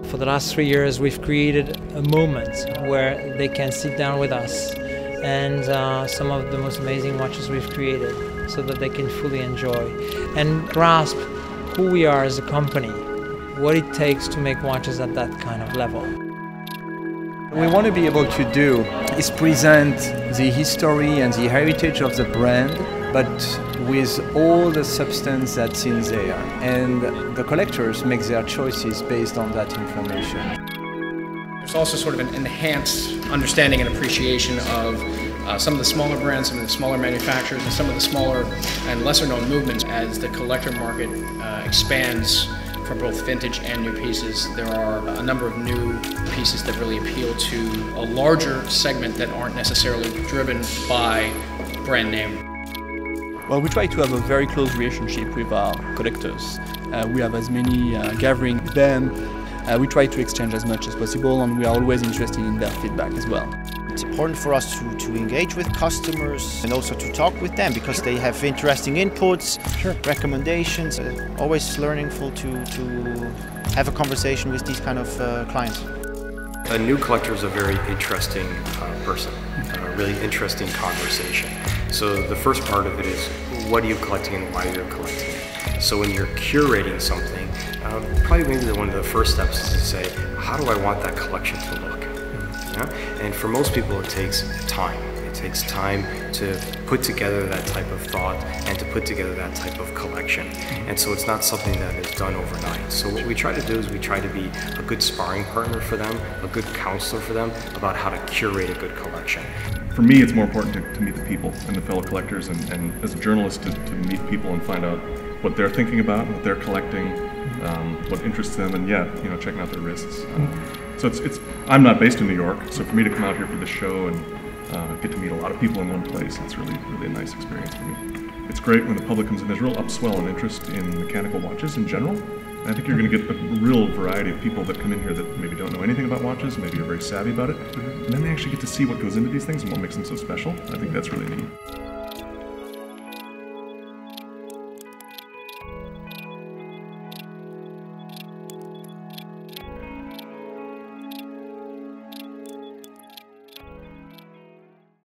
For the last 3 years, we've created a moment where they can sit down with us and some of the most amazing watches we've created so that they can fully enjoy and grasp who we are as a company, what it takes to make watches at that kind of level. What we want to be able to do is present the history and the heritage of the brand, but with all the substance that's in there. And the collectors make their choices based on that information. There's also sort of an enhanced understanding and appreciation of some of the smaller brands, some of the smaller manufacturers, and some of the smaller and lesser known movements. As the collector market expands for both vintage and new pieces, there are a number of new pieces that really appeal to a larger segment that aren't necessarily driven by brand name. Well, we try to have a very close relationship with our collectors. We have as many gatherings with them. We try to exchange as much as possible, and we are always interested in their feedback as well. It's important for us to engage with customers and also to talk with them because they have interesting inputs, recommendations. Always learningful to have a conversation with these kind of clients. A new collector is a very interesting person, a really interesting conversation. So the first part of it is, what are you collecting and why you're collecting it? So when you're curating something, probably maybe one of the first steps is to say, how do I want that collection to look? Yeah? And for most people it takes time. It takes time to put together that type of thought and to put together that type of collection. And so it's not something that is done overnight. So what we try to do is we try to be a good sparring partner for them, a good counselor for them about how to curate a good collection. For me, it's more important to meet the people and the fellow collectors, and as a journalist to meet people and find out what they're thinking about, what they're collecting, what interests them, and checking out their risks. So I'm not based in New York, so for me to come out here for this show and get to meet a lot of people in one place, it's really a nice experience for me. It's great when the public comes in. There's real upswell and interest in mechanical watches in general. And I think you're going to get a real variety of people that come in here that maybe don't know anything about watches, maybe are very savvy about it, and then they actually get to see what goes into these things and what makes them so special. I think that's really neat.